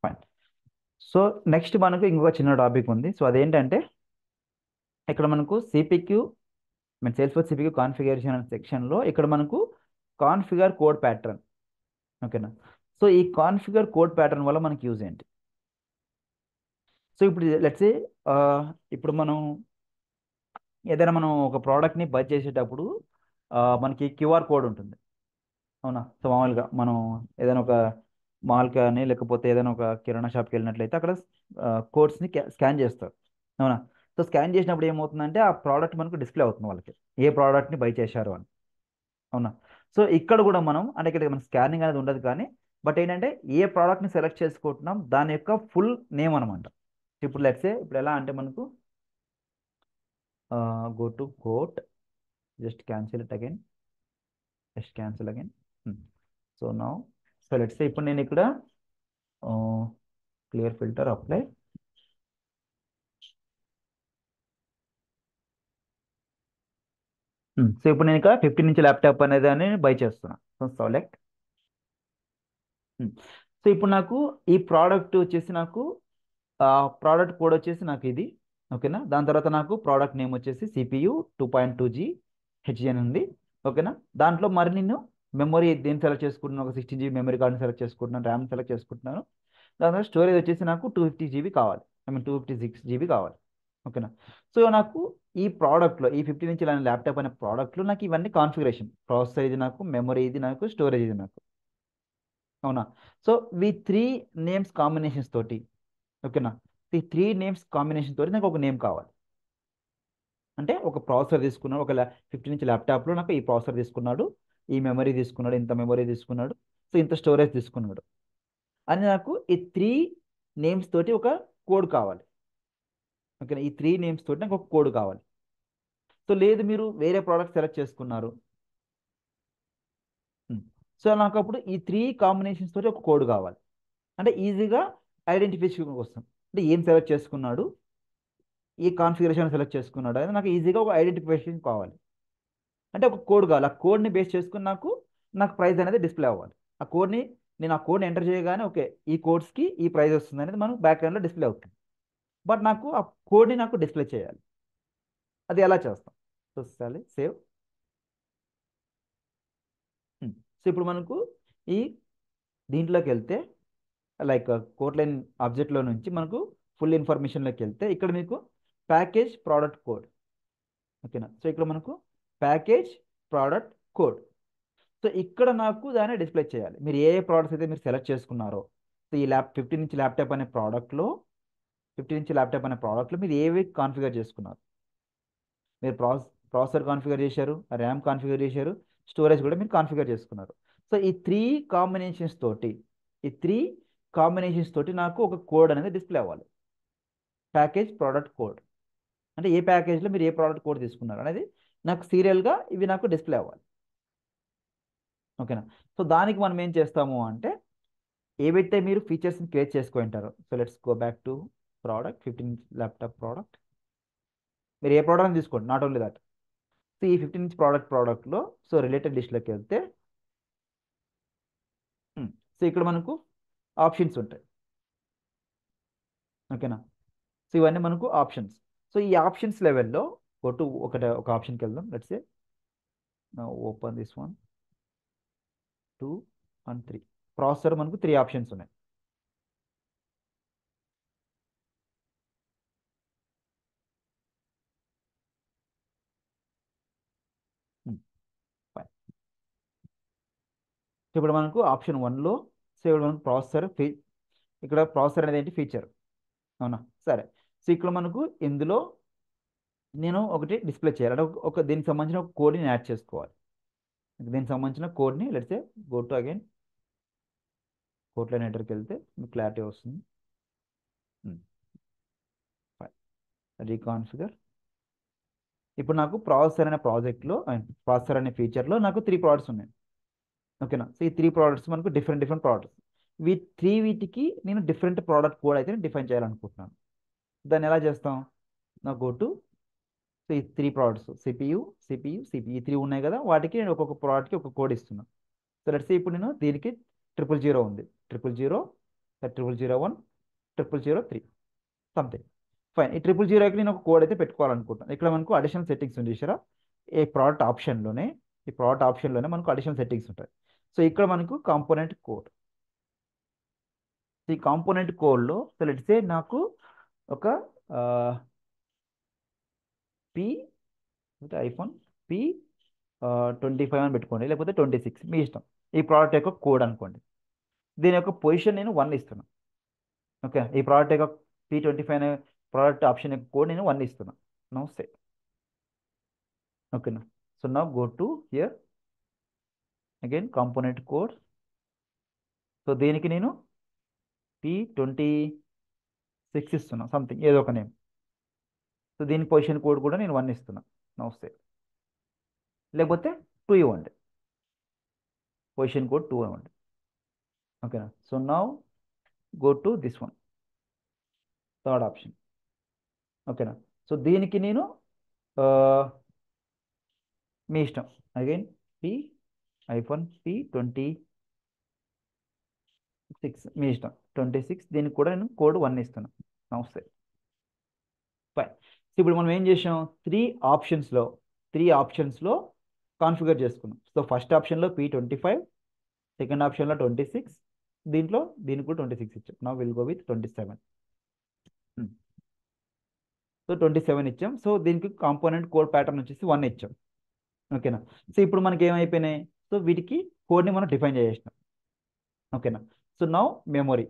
Fine. So next మనకు ఇంకొక చిన్న టాపిక్ ఉంది. సో అదేంటంటే ఇక్కడ మనకు సిపిక్యూ మన సేల్స్ ఫోర్స్ సిపిక్యూ కాన్ఫిగరేషన్ అనే సెక్షన్లో ఇక్కడ మనకు కాన్ఫిగర్ కోడ్ ప్యాటర్న్. ఓకేనా. సో ఈ కాన్ఫిగర్ కోడ్ ప్యాటర్న్ వల్ల మనకి యూజ్ ఏంటి? సో ఇప్పుడు లెట్స్ సే ఇప్పుడు మనం ఏదైనా మనం ఒక ప్రోడక్ట్ని బై చేసేటప్పుడు మనకి క్యూఆర్ కోడ్ ఉంటుంది. అవునా. సో మామూలుగా మనం ఏదైనా ఒక మాల్ కానీ లేకపోతే ఏదైనా ఒక కిరాణా షాప్కి వెళ్ళినట్లయితే అక్కడ కోడ్స్ని స్కాన్ చేస్తారు. అవునా. సో స్కాన్ చేసినప్పుడు ఏమవుతుందంటే ఆ ప్రోడక్ట్ మనకు డిస్ప్లే అవుతుంది వాళ్ళకి, ఏ ప్రోడక్ట్ని బై చేశారు అని. అవునా. సో ఇక్కడ కూడా మనం అంటే ఇక్కడ మన స్కానింగ్ అనేది ఉండదు కానీ బట్ ఏంటంటే ఏ ప్రోడక్ట్ని సెలెక్ట్ చేసుకుంటున్నాం దాని యొక్క ఫుల్ నేమ్ అనమాట. ఇప్పుడు లెట్సే ఇప్పుడు ఎలా అంటే మనకు go to quote, just cancel it again, just cancel again. So now so let's see ఇప్పుడు నేను ఇక్కడ క్లియర్ ఫిల్టర్ అప్లై. సో ఇప్పుడు నేను ఇక్కడ 15 నుంచి ల్యాప్టాప్ అనేది అని బై చేస్తున్నా. So select. సో ఇప్పుడు నాకు ఈ ప్రోడక్ట్ వచ్చేసి నాకు ప్రోడక్ట్ కోడ్ వచ్చేసి నాకు ఇది. ఓకేనా. దాని తర్వాత నాకు ప్రోడక్ట్ నేమ్ వచ్చేసి సిపియు 2.2G హెచ్జిఎన్ ఉంది. ఓకేనా. దాంట్లో మరి నేను మెమరీ దేని సెలెక్ట్ చేసుకుంటున్నాను, ఒక 16 GB మెమరీ కార్డ్ని సెలెక్ట్ చేసుకుంటున్నాను, ర్యామ్ సెలెక్ట్ చేసుకుంటున్నాను. దాని తర్వాత స్టోరేజ్ వచ్చేసి నాకు 250 GB కావాలి, 256 GB కావాలి. ఓకేనా. సో నాకు ఈ ప్రోడక్ట్లో ఈ 15 నుంచి ల్యాప్టాప్ అనే ప్రోడక్ట్లో నాకు ఇవన్నీ కాన్ఫిగరేషన్, ప్రాసెసర్ ఇది నాకు, మెమరీ ఇది నాకు, స్టోరేజ్ ఇది నాకు. అవునా. సో ఈ 3 నేమ్స్ కాంబినేషన్స్ తోటి. ఓకేనా. ఈ 3 నేమ్స్ కాంబినేషన్ తోటి నాకు ఒక నేమ్ కావాలి. అంటే ఒక ప్రాసెసర్ తీసుకున్నాడు, ఒక 15 ఇంచ్ ల్యాప్టాప్లో నాకు ఈ ప్రాసెసర్ తీసుకున్నాడు, ఈ మెమరీ తీసుకున్నాడు, ఇంత మెమరీ తీసుకున్నాడు, సో ఇంత స్టోరేజ్ తీసుకున్నాడు అని నాకు ఈ 3 నేమ్స్ తోటి ఒక కోడ్ కావాలి. ఓకేనా. ఈ 3 నేమ్స్ తోటి నాకు ఒక కోడ్ కావాలి. సో లేదు మీరు వేరే ప్రోడక్ట్ సెలెక్ట్ చేసుకున్నారు. సో నాకు అప్పుడు ఈ 3 కాంబినేషన్స్ తోటి ఒక కోడ్ కావాలి. అంటే ఈజీగా ఐడెంటిఫికేషన్ కోసం, అంటే ఏం సెలెక్ట్ చేసుకున్నాడు, ఈ కాన్ఫిగరేషన్ సెలెక్ట్ చేసుకున్నాడు అనేది నాకు ఈజీగా ఒక ఐడెంటిఫికేషన్ కావాలి. అంటే ఒక కోడ్ కావాలి. ఆ కోడ్ని బేస్ చేసుకుని నాకు నాకు ప్రైస్ అనేది డిస్ప్లే అవ్వాలి. ఆ కోడ్ని నేను ఆ కోడ్ని ఎంటర్ చేయగానే ఓకే ఈ కోడ్స్కి ఈ ప్రైస్ వస్తుంది అనేది మనం బ్యాక్గ్రౌండ్లో డిస్ప్లే అవుతుంది. బట్ నాకు ఆ కోడ్ని నాకు డిస్ప్లే చేయాలి. అది ఎలా చేస్తాం? చూస్తాలి సేవ్. సో ఇప్పుడు మనకు ఈ దీంట్లోకి వెళ్తే లైక్ కోడ్ లైన్ ఆబ్జెక్ట్లో నుంచి మనకు ఫుల్ ఇన్ఫర్మేషన్లోకి వెళ్తే ఇక్కడ మీకు ప్యాకేజ్ ప్రోడక్ట్ కోడ్. ఓకేనా. సో ఇక్కడ మనకు ప్యాకేజ్ ప్రోడక్ట్ కోడ్. సో ఇక్కడ నాకు దాన్ని డిస్ప్లే చేయాలి. మీరు ఏ ప్రోడక్ట్స్ అయితే మీరు సెలెక్ట్ చేసుకున్నారో, సో ఈ 15 ఇంచ్ ల్యాప్టాప్ అనే ప్రోడక్ట్లో 15 ఇంచ్ ల్యాప్టాప్ అనే ప్రోడక్ట్లో మీరు ఏవి కాన్ఫిగర్ చేసుకున్నారు, మీరు ప్రాసెసర్ కాన్ఫిగర్ చేశారు, ర్యామ్ కాన్ఫిగర్ చేశారు, స్టోరేజ్ కూడా మీరు కాన్ఫిగర్ చేసుకున్నారు. సో ఈ 3 కాంబినేషన్స్ తోటి ఈ 3 కాంబినేషన్స్ తోటి నాకు ఒక కోడ్ అనేది డిస్ప్లే అవ్వాలి. ప్యాకేజ్ ప్రోడక్ట్ కోడ్ అంటే ఏ ప్యాకేజ్లో మీరు ఏ ప్రోడక్ట్ కోడ్ తీసుకున్నారు అనేది నాకు సీరియల్గా ఇవి నాకు డిస్ప్లే అవ్వాలి. ఓకేనా. సో దానికి మనం ఏం చేస్తాము అంటే ఏవైతే మీరు ఫీచర్స్ని క్రియేట్ చేసుకుంటారో, so let's go back to product 15 laptop product. మీరు ఏ ప్రోడక్ట్ తీసుకోండి, నాట్ ఓన్లీ దట్. సో ఈ 15 ఇంచ్ ప్రోడక్ట్లో సో రిలేటెడ్ లిస్ట్లోకి వెళ్తే సో ఇక్కడ మనకు ఆప్షన్స్ ఉంటాయి. ఓకేనా. సో ఇవన్నీ మనకు ఆప్షన్స్. సో ఈ ఆప్షన్స్ లెవెల్లో ఒక ఆప్షన్కి వెళ్దాం. Let's say open this 1, 2 and 3. Processor మనకు 3 ఆప్షన్స్ ఉన్నాయి. ఫైన్. ఇప్పుడు మనకు ఆప్షన్ 1లో సో ఇప్పుడు మనకు ఇక్కడ ప్రాసెసర్ అనేది ఏంటి ఫీచర్. అవునా. సరే. సో ఇక్కడ మనకు ఇందులో నేను ఒకటి డిస్ప్లే చేయాలి అంటే దీనికి సంబంధించిన ఒక కోడ్ని యాడ్ చేసుకోవాలి. దీనికి సంబంధించిన కోడ్ని let's say go to again code line ఎంటర్కి వెళ్తే మీకు క్లారిటీ వస్తుంది. రీకాన్ఫిగర్. ఇప్పుడు నాకు ప్రాసెసర్ అనే ప్రాజెక్ట్లో ప్రాసెసర్ అనే ఫీచర్లో నాకు 3 ప్రోడక్ట్స్ ఉన్నాయి. ఓకేనా. సో ఈ 3 ప్రోడక్ట్స్ మనకు డిఫరెంట్ ప్రోడక్ట్స్. వీటికి నేను డిఫరెంట్ ప్రోడక్ట్ కోడ్ అయితే డిఫైన్ చేయాలనుకుంటున్నాను. దాన్ని ఎలా చేస్తాం? నా గో టు సో ఈ 3 ప్రోడక్ట్స్ సిపియు ఈ 3 ఉన్నాయి కదా, వాటికి నేను ఒక్కొక్క ప్రోడక్ట్కి ఒక కోడ్ ఇస్తున్నాను. సో లెట్స్ ఇప్పుడు నేను దీనికి 000 ఉంది, 000 0001 0003 సంథింగ్. ఫైన్. ఈ 000కి నేను ఒక కోడ్ అయితే పెట్టుకోవాలనుకుంటాను. ఇక్కడ మనకు అడిషనల్ సెట్టింగ్స్ ఉంది చూసారా, ఈ ప్రోడక్ట్ ఆప్షన్లోనే మనకు అడిషనల్ సెట్టింగ్స్ ఉంటాయి. సో ఇక్కడ మనకు కాంపోనెంట్ కోడ్, ఈ కాంపోనెంట్ కోడ్లో సో లెట్స్ సే నాకు ఒక పి ఐఫోన్ పి 25 అని పెట్టుకోండి, లేకపోతే 26, మీ ఇష్టం. ఈ ప్రోడక్ట్ యొక్క కోడ్ అనుకోండి. దీని యొక్క పొజిషన్ నేను 1 ఇస్తున్నాను. ఓకే, ఈ ప్రోడక్ట్ యొక్క P25 అనే ప్రోడక్ట్ ఆప్షన్ యొక్క కోడ్ నేను 1 ఇస్తున్నాను. No say. ఓకేనా. So now go to here again component code. So దీనికి నేను P26 ఇస్తున్నాను, సంథింగ్ ఏదో ఒక నేమ్. సో దీని పొజిషన్ కోడ్ కూడా నేను 1 ఇస్తున్నాను. No say. లేకపోతే 2 ఇవ్వండి, పొజిషన్ కోడ్ 2 ఇవ్వండి. ఓకేనా. So now go to this one, third option. ఓకేనా. సో దీనికి నేను మీ ఇష్టం అగైన్ ఐఫోన్ P26, మీ ఇష్టం 26. దీనికి కూడా నేను కోడ్ 1 ఇస్తున్నాను. నమస్తే. ఫైన్. ఇప్పుడు మనం ఏం చేసాం, త్రీ ఆప్షన్స్లో కాన్ఫిగర్ చేసుకున్నాం. సో ఫస్ట్ ఆప్షన్లో P25, సెకండ్ ఆప్షన్లో 26, దీనికి కూడా 26 ఇచ్చాం. నా విల్ గో విత్ 27. సో 27 ఇచ్చాం. సో దీనికి కాంపోనెంట్ కోడ్ ప్యాటర్న్ వచ్చేసి 1 ఇచ్చాం. ఓకేనా. సో ఇప్పుడు మనకి ఏమైపోయినాయి, సో వీటికి కోడ్ని మనం డిఫైన్ చేసేసినాం. ఓకేనా. So now memory.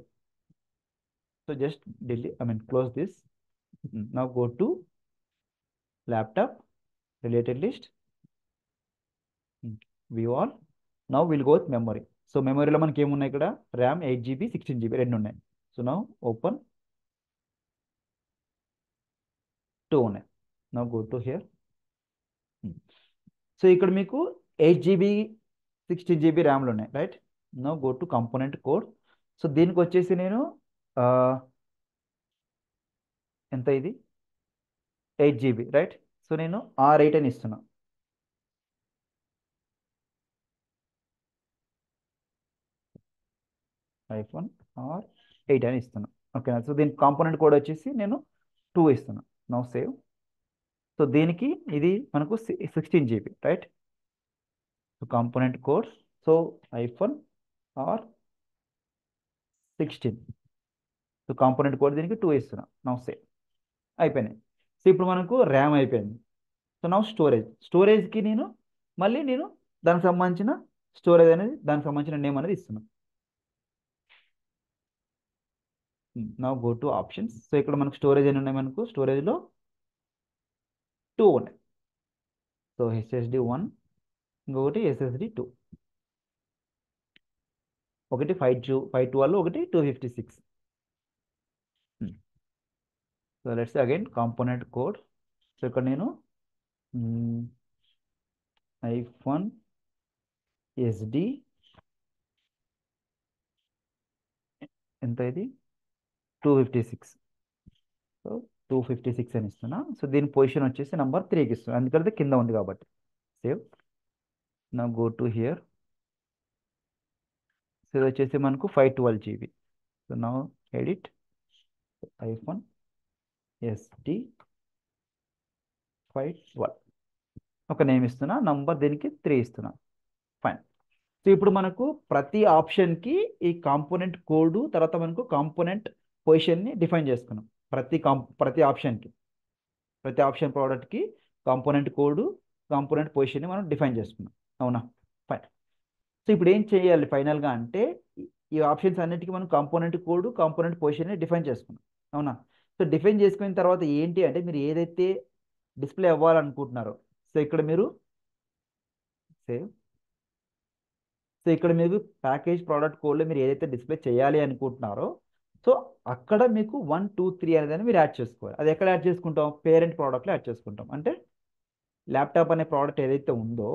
So just close this. Now go to laptop related list, view all. Now will go with memory. So మెమొరీలో మనకి ఏమున్నాయి, ఇక్కడ ర్యామ్ 8GB 16GB రెండు ఉన్నాయి. సో నౌ ఓపెన్ 2 ఉన్నాయి. Now go to here. So ఇక్కడ మీకు 8GB 16GB ర్యామ్లు ఉన్నాయి, right. Now go to component code. So దీనికి వచ్చేసి నేను ఎంత, ఇది 8GB, రైట్. సో నేను R8 అని ఇస్తున్నా. ఐఫోన్ R8 అని ఇస్తున్నా. ఓకేనా. సో దీనికి కాంపోనెంట్ కోడ్ వచ్చేసి నేను 2 ఇస్తున్నా. Now save. సో దీనికి ఇది మనకు 16GB, right. So component code. So iPhone R16. So component code దీనికి 2 ఇస్తున్నా. Now save. అయిపోయినాయి. సో ఇప్పుడు మనకు ర్యామ్ అయిపోయింది. సో నౌ స్టోరేజ్కి మళ్ళీ నేను దానికి సంబంధించిన స్టోరేజ్ అనేది, దానికి సంబంధించిన నేమ్ అనేది ఇస్తున్నాను. Now go to options. So ఇక్కడ మనకు స్టోరేజ్ ఎన్ని ఉన్నాయి, మనకు స్టోరేజ్లో 2 ఉన్నాయి. సో SSD 1, ఇంకొకటి SSD 2, ఒకటి 512, ఒకటి 256. So let's again component code. So ఇక్కడ నేను ఐఫోన్ SD ఎంత, ఇది 256. సో 256 అని ఇస్తున్నా. సో దీని పొజిషన్ వచ్చేసి నెంబర్ 3కి ఇస్తున్నా, ఎందుకంటే కింద ఉంది కాబట్టి. సేవ్. నా గో టు హియర్. సో ఇది వచ్చేసి మనకు 512GB. సో నా ఎడిట్ ఐఫోన్ SD 512, ఒక నేమ్ ఇస్తున్నా, నంబర్ దీనికి 3 ఇస్తున్నా. ఫైన్. సో ఇప్పుడు మనకు ప్రతి ఆప్షన్కి ఈ కాంపోనెంట్ కోడ్, తర్వాత మనకు కాంపోనెంట్ పొజిషన్ని డిఫైన్ చేసుకున్నాం. ప్రతి ఆప్షన్ ప్రోడక్ట్కి కాంపోనెంట్ కోడ్, కాంపోనెంట్ పొజిషన్ని మనం డిఫైన్ చేసుకున్నాం. అవునా. ఫైన్. సో ఇప్పుడు ఏం చేయాలి ఫైనల్గా అంటే, ఈ ఆప్షన్స్ అన్నిటికీ మనం కాంపోనెంట్ కోడ్, కాంపోనెంట్ పొజిషన్ని డిఫైన్ చేసుకున్నాం. అవునా. సో డిఫైన్ చేసుకున్న తర్వాత ఏంటి అంటే, మీరు ఏదైతే డిస్ప్లే అవ్వాలనుకుంటున్నారో, సో ఇక్కడ మీరు సేవ్. సో ఇక్కడ మీకు ప్యాకేజ్ ప్రోడక్ట్ కోడ్లో మీరు ఏదైతే డిస్ప్లే చేయాలి అనుకుంటున్నారో, సో అక్కడ మీకు 1, 2, 3 అనేది మీరు యాడ్ చేసుకోవాలి. అది ఎక్కడ యాడ్ చేసుకుంటాం, పేరెంట్ ప్రోడక్ట్లో యాడ్ చేసుకుంటాం. అంటే ల్యాప్టాప్ అనే ప్రోడక్ట్ ఏదైతే ఉందో,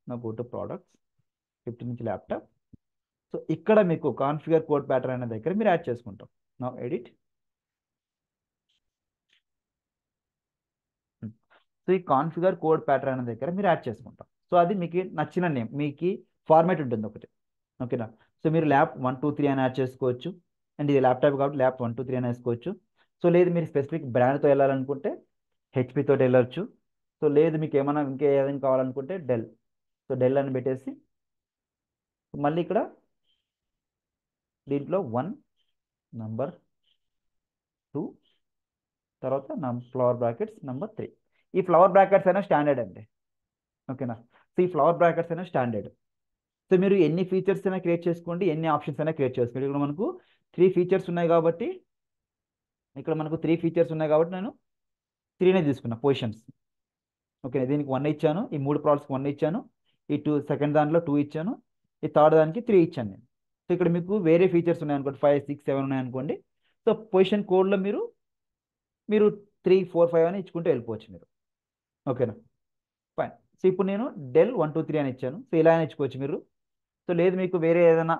నా గో టు ప్రోడక్ట్స్, 15 నుంచి ల్యాప్టాప్. సో ఇక్కడ మీకు కాన్ఫిగర్ కోడ్ ప్యాటర్న్ అనే దగ్గర మీరు యాడ్ చేసుకుంటాం. నా ఎడిట్. సో ఈ కాన్ఫిగర్ కోడ్ ప్యాటర్న్ అనే దగ్గర మీరు యాడ్ చేసుకుంటాం. సో అది మీకు నచ్చిన నేమ్, మీకు ఫార్మాట్ ఉంటుంది ఒకటి. ఓకేనా. సో మీరు ల్యాప్ 1, 2, 3 అని యాడ్ చేసుకోవచ్చు. అండ్ ఇది ల్యాప్టాప్ కాబట్టి ల్యాప్ 123 అని వేసుకోవచ్చు. సో లేదు మీరు స్పెసిఫిక్ బ్రాండ్తో వెళ్ళాలనుకుంటే హెచ్పి తోటి వెళ్ళొచ్చు. సో లేదు మీకు ఏమైనా ఇంకా ఏదైనా కావాలనుకుంటే డెల్. సో డెల్ అని పెట్టేసి మళ్ళీ ఇక్కడ దీంట్లో 1 నంబర్ 2 తర్వాత ఫ్లవర్ బ్రాకెట్స్ నంబర్ 3. ఈ ఫ్లవర్ బ్రాకెట్స్ అయినా స్టాండర్డ్ అండి. ఓకేనా. సో ఈ ఫ్లవర్ బ్రాకెట్స్ అయినా స్టాండర్డ్. సో మీరు ఎన్ని ఫీచర్స్ అయినా క్రియేట్ చేసుకోండి, ఎన్ని ఆప్షన్స్ అయినా క్రియేట్ చేసుకోండి. ఇక్కడ మనకు 3 ఫీచర్స్ ఉన్నాయి కాబట్టి నేను 3నే తీసుకున్నా పొజిషన్స్. ఓకే, దీనికి 1 ఇచ్చాను, ఈ 3 ప్రోడక్ట్స్కి 1 ఇచ్చాను, ఈ సెకండ్ దాంట్లో 2 ఇచ్చాను, ఈ థర్డ్ దానికి 3 ఇచ్చాను నేను. సో ఇక్కడ మీకు వేరే ఫీచర్స్ ఉన్నాయనుకోండి, 5, 6, 7 ఉన్నాయనుకోండి. సో పొజిషన్ కోడ్లో మీరు 3, 4, 5 అని ఇచ్చుకుంటూ వెళ్ళిపోవచ్చు మీరు. ఓకేనా, ఫైన్. సో ఇప్పుడు నేను డెల్ 123 అని ఇచ్చాను. సో ఇలా అని ఇచ్చుకోవచ్చు మీరు. సో లేదు మీకు వేరే ఏదైనా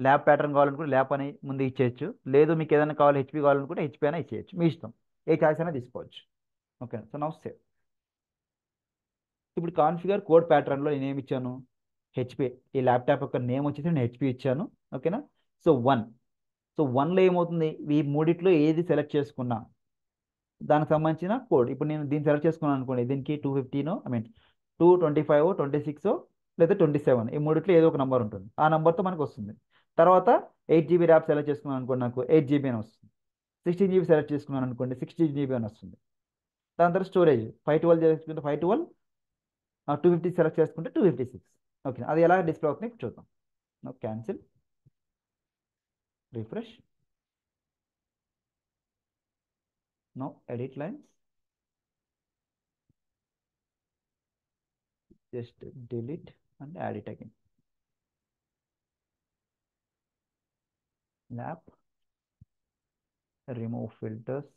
ల్యాబ్ ప్యాటర్న్ కావాలనుకుంటే ల్యాబ్ అని ముందు ఇచ్చేయచ్చు. లేదు మీకు ఏదైనా కావాలి హెచ్పి కావాలనుకుంటే హెచ్పి అయినా ఇచ్చేయచ్చు, మీ ఇష్టం. ఏ చాయిస్ అయినా తీసుకోవచ్చు. Okay, so now save. ఇప్పుడు కాన్ఫిగర్ కోడ్ ప్యాటర్న్లో నేను ఏమి ఇచ్చాను, హెచ్పి. ఈ ల్యాప్టాప్ యొక్క నేమ్ వచ్చేసి నేను హెచ్పి ఇచ్చాను. ఓకేనా. సో 1. సో 1లో ఏమవుతుంది, ఈ మూడిట్లో ఏది సెలెక్ట్ చేసుకున్నా దానికి సంబంధించిన కోడ్. ఇప్పుడు నేను దీన్ని సెలెక్ట్ చేసుకున్నాను అనుకోండి, దీనికి 215 225 26 లేదా 27, ఈ మూడిట్లో ఏదో ఒక నెంబర్ ఉంటుంది. ఆ నెంబర్తో మనకు వస్తుంది. తర్వాత 8 GB ర్యాప్ సెలెక్ట్ చేసుకున్నాను అనుకోండి, నాకు 8 GB అని వస్తుంది. 16 GB సెలెక్ట్ చేసుకున్నాను అనుకోండి, 16 GB అని వస్తుంది. దాని తర్వాత స్టోరేజ్ 512 చేసుకుంటే 512, 250 సెలెక్ట్ చేసుకుంటే 256. ఓకే, అది ఎలా డిస్ప్లే అవుతుంది ఇప్పుడు చూద్దాం. Cancel, refresh, no edit lines, just delete and add it again. Lap, remove filters,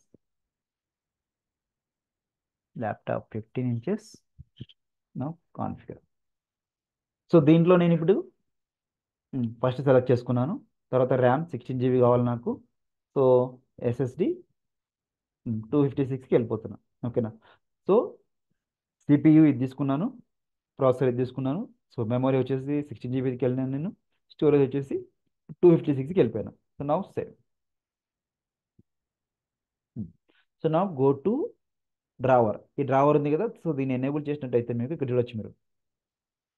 laptop 15 inches, now configure. So దీంట్లో నేను ఇప్పుడు ఫస్ట్ సెలెక్ట్ చేసుకున్నాను. తర్వాత ర్యామ్ 16 GB కావాలి నాకు. సో ఎస్ఎస్డి 256కి వెళ్ళిపోతున్నాను. ఓకేనా. సో సిపియు ఇది తీసుకున్నాను, ప్రాసెసర్ ఇది తీసుకున్నాను. సో మెమరీ వచ్చేసి 16 GBకి వెళ్ళినాను నేను, స్టోరేజ్ వచ్చేసి 256కి వెళ్ళిపోయాను. So now save. So now go to drawer. ఈ డ్రావర్ ఉంది కదా, సో దీన్ని ఎనేబుల్ చేసినట్టయితే మీకు ఇక్కడ చూడొచ్చు, మీరు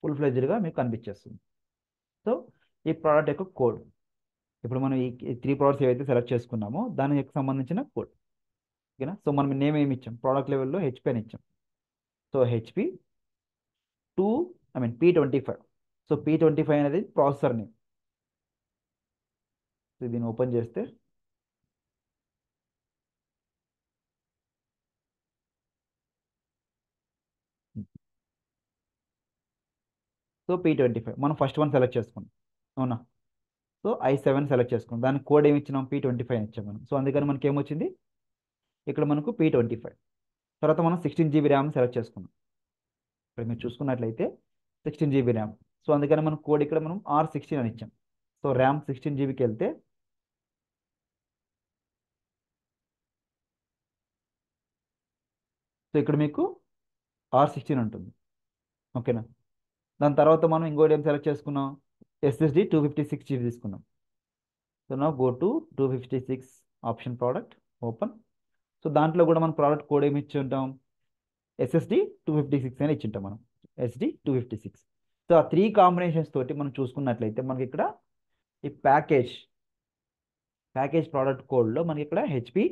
ఫుల్ ఫ్లెడ్జ్డ్గా మీకు కనిపించేస్తుంది. సో ఈ ప్రోడక్ట్ యొక్క కోడ్, ఇప్పుడు మనం ఈ 3 ప్రోడక్ట్స్ ఏవైతే సెలెక్ట్ చేసుకున్నామో దానికి సంబంధించిన కోడ్. ఓకేనా. సో మనం నేమ్ ఏమి ఇచ్చాం, ప్రోడక్ట్ లెవెల్లో హెచ్పి అని ఇచ్చాం. So HP P25. So P25 అనేది ప్రాసెసర్ నేమ్. సో దీన్ని ఓపెన్ చేస్తే సో P25 మనం ఫస్ట్ వన్ సెలెక్ట్ చేసుకున్నాం, అవునా. సో i7 సెలెక్ట్ చేసుకున్నాం, దానికి కోడ్ ఏమి ఇచ్చినాం, P25 ఇచ్చాం మనం. సో అందుకని మనకి ఏమొచ్చింది, ఇక్కడ మనకు P25. తర్వాత మనం 16 GB ర్యామ్ సెలెక్ట్ చేసుకున్నాం. ఇక్కడ మీరు చూసుకున్నట్లయితే 16 GB ర్యామ్. సో అందుకని మనం కోడ్ ఇక్కడ మనం R16 అని ఇచ్చాం. సో ర్యామ్ 16 GBకి వెళ్తే సో ఇక్కడ మీకు R16 ఉంటుంది. ఓకేనా. దాని తర్వాత మనం ఇంకోటి ఏం సెలెక్ట్ చేసుకున్నాం, ఎస్ఎస్డి 256 GB తీసుకున్నాం. సో నా go to 256 option product, open. So దాంట్లో కూడా మనం ప్రోడక్ట్ కోడ్ ఏమి ఇచ్చి ఉంటాం, ఎస్ఎస్డి 256 అని ఇచ్చి ఉంటాం మనం, ఎస్డి 256. సో ఆ 3 కాంబినేషన్స్ తోటి మనం చూసుకున్నట్లయితే మనకి ఇక్కడ ఈ ప్యాకేజ్ ప్రోడక్ట్ కోడ్లో మనకి ఇక్కడ HP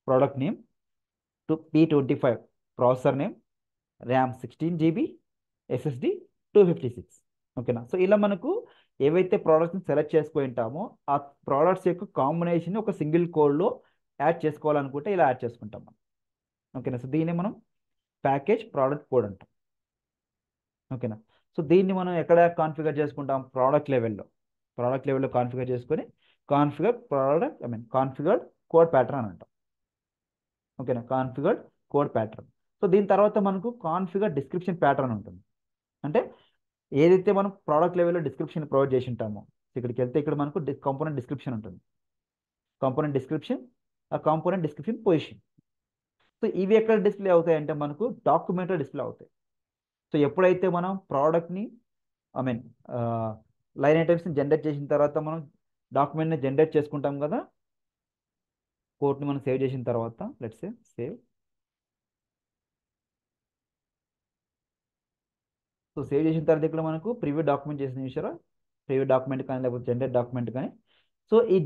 product name, P25 processor name, RAM 16 GB, SSD 256. ఓకేనా. సో ఇలా మనకు ఏవైతే ప్రోడక్ట్స్ని సెలెక్ట్ చేసుకుని ఉంటామో ఆ ప్రోడక్ట్స్ యొక్క కాంబినేషన్ ఒక సింగిల్ కోడ్లో యాడ్ చేసుకోవాలనుకుంటే ఇలా యాడ్ చేసుకుంటాం మనం. ఓకేనా. సో దీన్ని మనం ప్యాకేజ్ ప్రోడక్ట్ కోడ్ అంటాం. ఓకేనా. సో దీన్ని మనం ఎక్కడ కాన్ఫిగర్ చేసుకుంటాం, ప్రోడక్ట్ లెవెల్లో కాన్ఫిగర్ చేసుకొని కాన్ఫిగర్డ్ కోడ్ ప్యాటర్న్ అని అంటాం. ఓకేనా, కాన్ఫిగర్డ్ కోడ్ ప్యాటర్న్. సో దీని తర్వాత మనకు కాన్ఫిగర్ డిస్క్రిప్షన్ ప్యాటర్న్ ఉంటుంది. అంటే ఏదైతే మనం ప్రోడక్ట్ లెవెల్లో డిస్క్రిప్షన్ ప్రొవైడ్ చేసి ఉంటామో, ఇక్కడికి వెళ్తే ఇక్కడ మనకు కాంపోనెంట్ డిస్క్రిప్షన్ ఉంటుంది. Component description position. సో ఇవి ఎక్కడ డిస్ప్లే అవుతాయి అంటే మనకు డాక్యుమెంట్లో డిస్ప్లే అవుతాయి. సో ఎప్పుడైతే మనం ప్రోడక్ట్ని ఐ మీన్ లైన్ ఐటమ్స్ని జనరేట్ చేసిన తర్వాత మనం డాక్యుమెంట్ని జనరేట్ చేసుకుంటాం కదా, కోడ్ని మనం సేవ్ చేసిన తర్వాత లెట్స్ సేవ్. సో సేవ్ చేసిన తర్వాత ఇక్కడ మనకు ప్రివ్యూ డాక్యుమెంట్ చేసిన చూసారా, ప్రివ్యూ డాక్యుమెంట్ కానీ లేకపోతే జనరేట్ డాక్యుమెంట్ కానీ. సో ఈ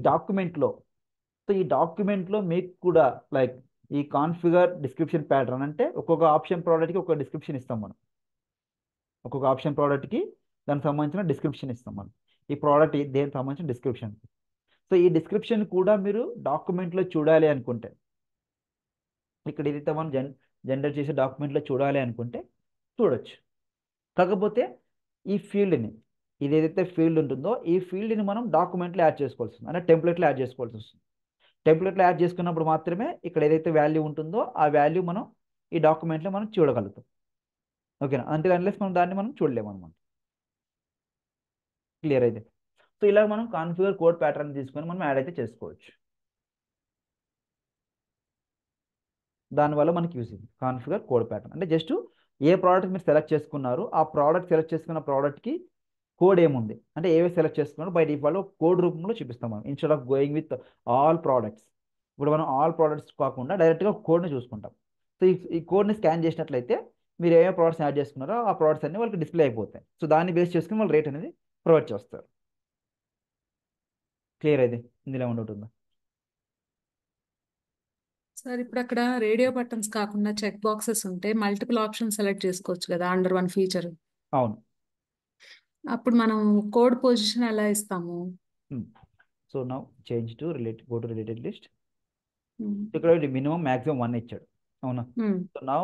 డాక్యుమెంట్లో మీకు కూడా లైక్ ఈ కాన్ఫిగర్ డిస్క్రిప్షన్ ప్యాటర్న్ అంటే ఒక్కొక్క ఆప్షన్ ప్రోడక్ట్కి ఒక డిస్క్రిప్షన్ ఇస్తాం మనం. ఒక్కొక్క ఆప్షన్ ప్రోడక్ట్కి దానికి సంబంధించిన డిస్క్రిప్షన్ ఇస్తాం మనం. ఈ ప్రోడక్ట్ దేనికి సంబంధించిన డిస్క్రిప్షన్. సో ఈ డిస్క్రిప్షన్ కూడా మీరు డాక్యుమెంట్లో చూడాలి అనుకుంటే, ఇక్కడ ఏదైతే మనం జనరేట్ చేసే డాక్యుమెంట్లో చూడాలి అనుకుంటే చూడొచ్చు. కాకపోతే ఈ ఫీల్డ్ని, ఇది ఏదైతే ఫీల్డ్ ఉంటుందో ఈ ఫీల్డ్ని మనం డాక్యుమెంట్లో యాడ్ చేసుకోవాల్సి వస్తుంది, అంటే టెంప్లెట్లో యాడ్ చేసుకోవాల్సి వస్తుంది. టెంప్లెట్లో యాడ్ చేసుకున్నప్పుడు మాత్రమే ఇక్కడ ఏదైతే వాల్యూ ఉంటుందో ఆ వాల్యూ మనం ఈ డాక్యుమెంట్లో మనం చూడగలుగుతాం. ఓకేనా, అంటే అన్లెస్ మనం దాన్ని మనం చూడలేము అనమాట. క్లియర్ అయితే. సో ఇలా మనం కాన్ఫిగర్ కోడ్ ప్యాటర్న్ తీసుకొని మనం యాడ్ అయితే చేసుకోవచ్చు. దానివల్ల మనకి యూజ్ ఉంది కాన్ఫిగర్ కోడ్ ప్యాటర్న్. అంటే జస్ట్ ఏ ప్రోడక్ట్ మీరు సెలెక్ట్ చేసుకున్నారు, ఆ ప్రోడక్ట్ సెలెక్ట్ చేసుకున్న ప్రోడక్ట్కి కోడ్ ఏముంది అంటే ఏవి సెలెక్ట్ చేసుకున్నారో బై డిఫాల్ట్ కోడ్ రూపంలో చూపిస్తాం మనం, instead of going with all products. ఇప్పుడు మనం ఆల్ ప్రోడక్ట్స్ కాకుండా డైరెక్ట్గా కోడ్ని చూసుకుంటాం. సో ఈ కోడ్ని స్కాన్ చేసినట్లయితే మీరు ఏ ప్రోడక్ట్స్ యాడ్ చేసుకున్నారో ఆ ప్రోడక్ట్స్ అన్ని వాళ్ళకి డిస్ప్లే అయిపోతాయి. సో దాన్ని బేస్ చేసుకుని వాళ్ళు రేట్ అనేది ప్రొవైడ్ చేస్తారు. క్లియర్ అయితే ఇందులో ఉంటుందా సార్ ఇప్పుడు అక్కడ రేడియో బటన్స్ కాకుండా చెక్ బాక్సెస్ ఉంటే మల్టిపుల్ ఆప్షన్ సెలెక్ట్ చేసుకోవచ్చు కదా అండర్ వన్ ఫీచర్. అవును. అప్పుడు మనం కోడ్ పొజిషన్ ఎలా ఇస్తాము? So now change to related, go to related list. ఇక్కడ మినిమం మాక్సిమం 1 ఇచ్చాడు, అవునా. సో నౌ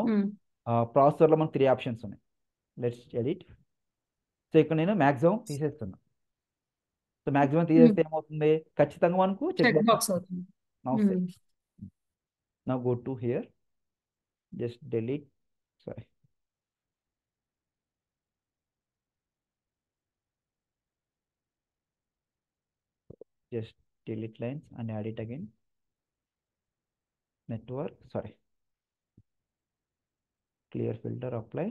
ప్రాసెసర్లో మనకు 3 ఆప్షన్స్ ఉన్నాయి. Let's edit. సో ఇక్కడ నేను మాక్సిమం తీసేస్తున్నా. సో మాక్సిమం తీసేస్తే ఏమవుతుంది, ఖచ్చితంగా మనకు చెక్ బాక్స్ అవుతుంది. Now save. Now go to here, just delete, sorry, just delete lines and add it again. Network, sorry, clear filter, apply,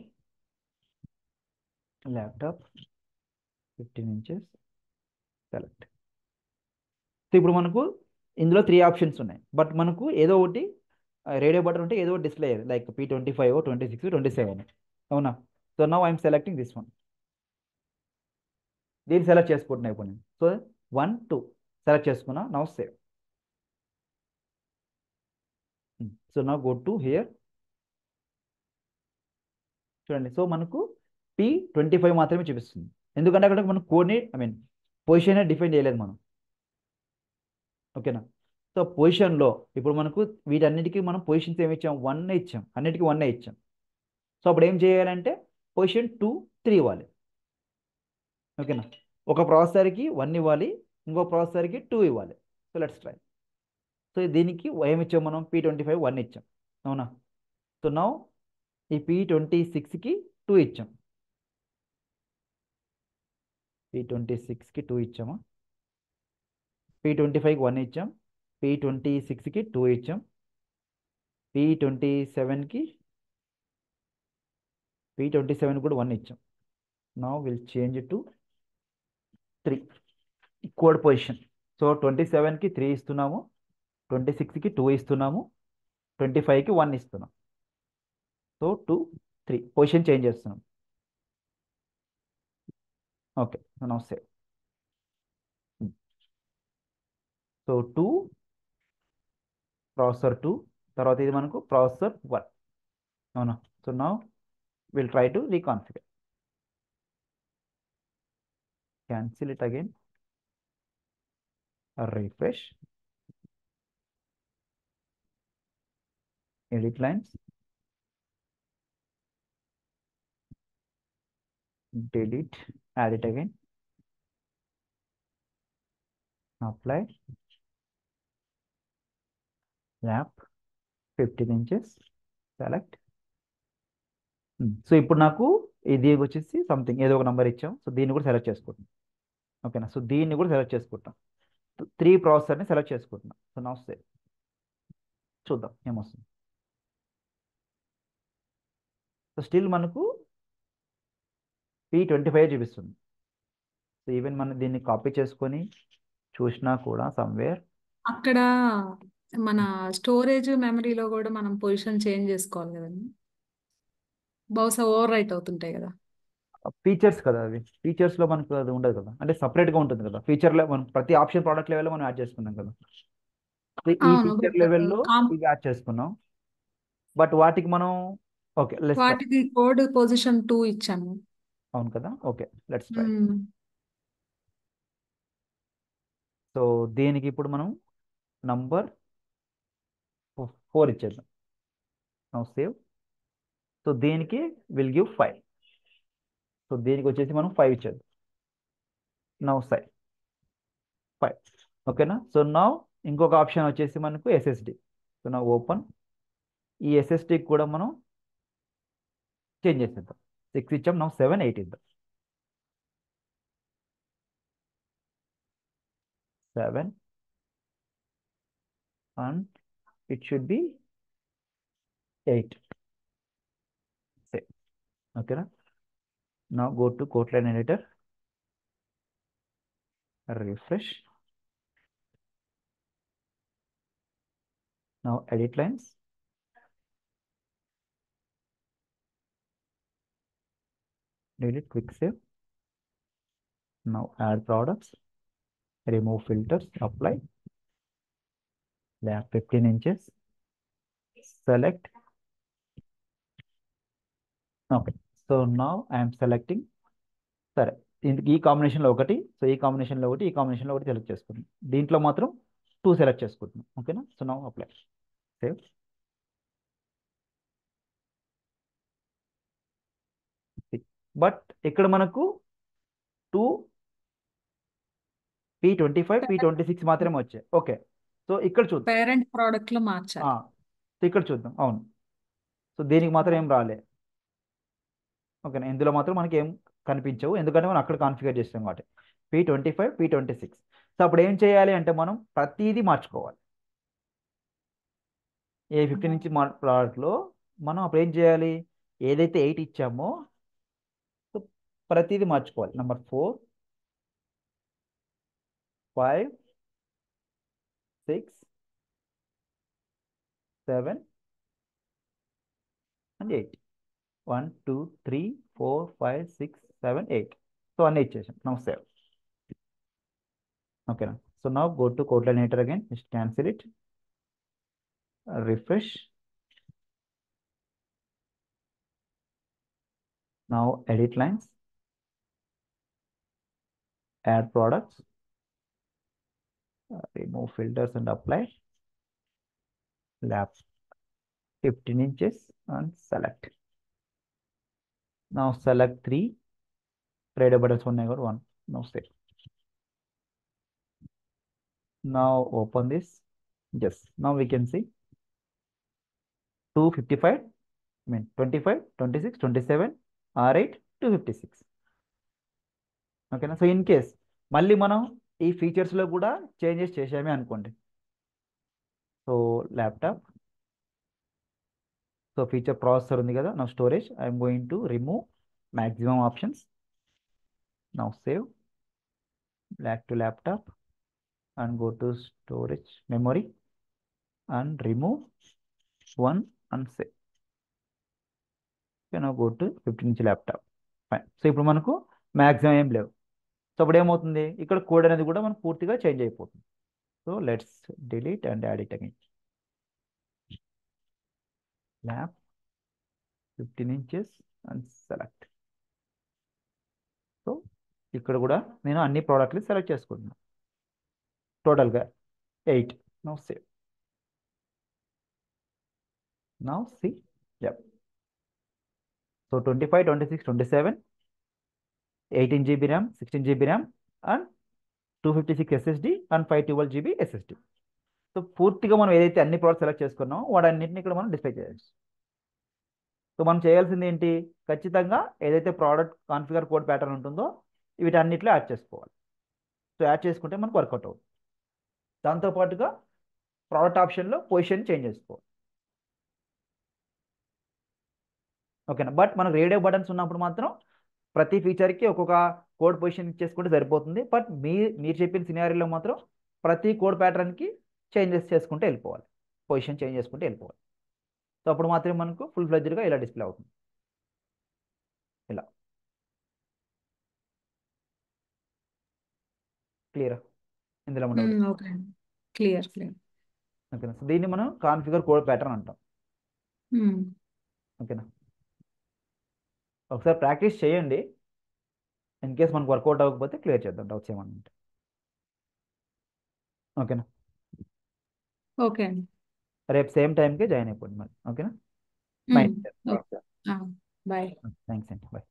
laptop 15 inches, select. So ఇప్పుడు మనకు ఇందులో 3 ఆప్షన్స్ ఉన్నాయి, but మనకు ఏదో ఒకటి రేడియో బటన్ ఉంటే ఏదో ఒకటి డిస్ప్లే అయ్యేది, లైక్ P25, 26, 27, అవునా. So now I'm selecting this one. దీన్ని సెలెక్ట్ చేసుకుంటున్నా ఇప్పుడు నేను. సో 1, 2 సెలెక్ట్ చేసుకున్నా. Now save. So now go to here, చూడండి. సో మనకు P25 మాత్రమే చూపిస్తుంది, ఎందుకంటే అక్కడ మనం కోడ్ని పొజిషన్ డిఫైన్ చేయలేదు మనం. ఓకేనా. సో పొజిషన్లో ఇప్పుడు మనకు వీటన్నిటికీ మనం పొజిషన్స్ ఏమి ఇచ్చాం, 1 ఇచ్చాం, అన్నిటికీ 1 ఇచ్చాం. సో అప్పుడు ఏం చేయాలంటే పొజిషన్ 2, 3 ఇవ్వాలి. ఓకేనా, ఒక ప్రాసెసర్కి 1 ఇవ్వాలి, ఇంకో ప్రాసెసర్కి 2 ఇవ్వాలి. So let's try. సో దీనికి ఏమి ఇచ్చాం మనం, P25 1 ఇచ్చాం, అవునా. సో నౌ ఈ P26కి 2 ఇచ్చాం, P26కి 2 ఇచ్చామా, P25కి 1 ఇచ్చాం, P26కి 2 ఇచ్చాం, P27కి కూడా 1 ఇచ్చాం. Now will change to 3 code position. So 27కి 3 ఇస్తున్నాము, 26కి 2 ఇస్తున్నాము, 25కి 1 ఇస్తున్నాం. సో 2, 3 పొజిషన్ చేంజ్ చేస్తున్నాం. Okay, now save. So 2 processor 2, తర్వాత ఇది మనకు ప్రాసెసర్ 1, అవునా. So now will try to reconfigure. Cancel it again, refresh, edit lines, delete, add it again, apply, lap 15 inches, select. So ఇప్పుడు నాకు ఇది వచ్చేసి సంథింగ్ ఏదో ఒక నెంబర్ ఇచ్చాం. సో దీన్ని కూడా సెలెక్ట్ చేసుకుంటాం, ఓకేనా. సో దీన్ని కూడా సెలెక్ట్ చేసుకుంటాం, 3 ప్రాసెసర్ని సెలెక్ట్ చేసుకుంటున్నాం. సో నా సేవ్, చూద్దాం ఏమొస్తుంది. సో స్టిల్ మనకు P25 చూపిస్తుంది. సో ఈవెన్ మనం దీన్ని కాపీ చేసుకొని చూసినా కూడా సమ్వేర్ అక్కడ మన స్టోరేజ్ మెమరీలో కూడా మనం పొజిషన్ చేంజ్ చేసుకోవాలి కదండి. బహుశా ఓవర్ రైట్ అవుతుంటాయి కదా. ఫీచర్స్ కదా అవి, ఫీచర్స్లో మనకు అది ఉండదు కదా, అంటే సపరేట్గా ఉంటుంది కదా ఫీచర్లో, మనం ప్రతి ఆప్షన్ ప్రోడక్ట్ లెవెల్లో మనం యాడ్ చేసుకున్నాం కదా. ఈ అవును, ఫీచర్ బట్ లెవెల్లో ఇవి యాడ్ చేసుకున్నాం, బట్ వాటికి మనం ఓకే లెస్. వాటికి కోడ్ పొజిషన్ 2 ఇచ్చాము. అవును కదా, okay let's try. Hmm. So దీనికి ఇప్పుడు మనం నంబర్ 4 ఇచ్చేద్దాం. Now save. సో దీనికి విల్ గివ్ 5. సో దీనికి వచ్చేసి మనం 5 ఇచ్చేద్దాం. Now save 5. ఓకేనా. సో నౌ ఇంకొక ఆప్షన్ వచ్చేసి మనకు ఎస్ఎస్డి. సో నా ఓపెన్, ఈ ఎస్ఎస్డికి కూడా మనం చేంజ్ చేసేద్దాం. 6 ఇచ్చాం, నౌ 7 8 ఇద్దాం. 7 and it should be 8. Save. ఓకేనా. Now go to Kotlin editor, refresh. Now edit lines. Delete quick save. Now add products, remove filters, apply. Left 15 inches. Select. Okay. So now I am selecting. సరే, ఈ కాంబినేషన్లో ఒకటి, so ఈ కాంబినేషన్లో ఒకటి, ఈ కాంబినేషన్లో ఒకటి సెలెక్ట్ చేసుకుంటున్నాం. దీంట్లో మాత్రం 2 సెలెక్ట్ చేసుకుంటున్నాం. ఓకేనా. So now apply, save. But ఇక్కడ మనకు 2 P25 P26 మాత్రమే వచ్చాయి. ఓకే. సో ఇక్కడ చూద్దాం. పేరెంట్ ప్రోడక్ట్ లో మార్చాలి. సో ఇక్కడ చూద్దాం. అవును. సో దీనికి మాత్రం ఏం రాలే. ఓకేనా. ఇందులో మాత్రం మనకి ఏం కనిపించవు, ఎందుకంటే మనం అక్కడ కాన్ఫిగర్ చేస్తాం కాబట్టి. P25 P26. సో అప్పుడు ఏం చేయాలి అంటే మనం ప్రతిదీ మార్చుకోవాలి. ఏ 15 నుంచి ప్రోడక్ట్లో మనం అప్పుడు ఏం చేయాలి, ఏదైతే 8 ఇచ్చామో సో ప్రతిదీ మార్చుకోవాలి. Number 4 5 6 7 and 8. 1 2 3 4 5 6 7 8. సో అన్నీ ఇచ్చేసాం. Now save. ఓకేనా. So now go to Kotlin editor again, just cancel it, refresh. Now edit lines, add products, remove filters and apply. Left 15 inches and select. Now select 3 radio buttons, one over 1. Now save. Now open this. Yes, now we can see 255, I mean 25 26 27 R8 256. ఓకేనా. So in case మళ్ళీ మనం ఈ ఫీచర్స్లో కూడా changes చేసామే అనుకోండి. So laptop, so feature processor ఉంది కదా, నా storage I'm going to remove maximum options. Now save, back to laptop and go to storage memory and remove 1 and save. Okay, now go to 15 inch laptop. Fine. So ఇప్పుడు మనకు maximum ఏం లేవు. So అప్పుడు ఏమవుతుంది, ఇక్కడ code అనేది కూడా మనకు పూర్తిగా చేంజ్ అయిపోతుంది. So let's delete and add it again. Lap 15 inches and select. So ఇక్కడ కూడా నేను అన్ని ప్రోడక్ట్లు సెలెక్ట్ చేసుకుంటున్నాను, టోటల్గా 8. Now save. Now see. Yup. So 25 26 27 18 GB RAM 16 GB RAM and 256 SSD and 512 GB SSD. So పూర్తిగా మనం ఏదైతే అన్ని ప్రోడక్ట్స్ సెలెక్ట్ చేసుకున్నామో వాటన్నింటిని ఇక్కడ మనం డిస్ప్లే చేయొచ్చు. సో మనం చేయాల్సింది ఏంటి, ఖచ్చితంగా ఏదైతే ప్రోడక్ట్ కాన్ఫిగర్ కోడ్ ప్యాటర్న్ ఉంటుందో వీటన్నిటిలో యాడ్ చేసుకోవాలి. సో యాడ్ చేసుకుంటే మనకు వర్కౌట్ అవుతుంది. దాంతోపాటుగా ప్రోడక్ట్ ఆప్షన్లో పొజిషన్ చేంజ్ చేసుకోవాలి. ఓకేనా. బట్ మనకు రేడియో బటన్స్ ఉన్నప్పుడు మాత్రం ప్రతి ఫీచర్కి ఒక్కొక్క కోడ్ పొజిషన్ ఇచ్చేసుకుంటే సరిపోతుంది. బట్ మీరు చెప్పిన సినారీలో మాత్రం ప్రతి కోడ్ ప్యాటర్న్కి చేంజెస్ చేసుకుంటూ వెళ్ళిపోవాలి, పొజిషన్ చేంజ్ చేసుకుంటూ వెళ్ళిపోవాలి. సో అప్పుడు మాత్రమే మనకు ఫుల్ ఫ్లెడ్జ్డ్గా ఇలా డిస్ప్లే అవుతుంది. ఇలా క్లియర్, ఇందులో డౌట్. Okay, clear clear. ఓకేనా, సో దీన్ని మనం కాన్ఫిగర్ కోడ్ ప్యాటర్న్ అంటాం. ఓకేనా, ఒకసారి ప్రాక్టీస్ చేయండి, ఇన్ కేస్ మనకు వర్కౌట్ అవ్వకపోతే క్లియర్ చేద్దాం డౌట్స్ ఏమన్నా ఉంటే. ఓకేనా, ఓకే అండి. రేపు సేమ్ టైంకి జాయిన్ అయిపోండి మరి. ఓకేనా, ఉమ్, మైండ్. ఓకే. బాయ్. థ్యాంక్స్ అండి, బాయ్.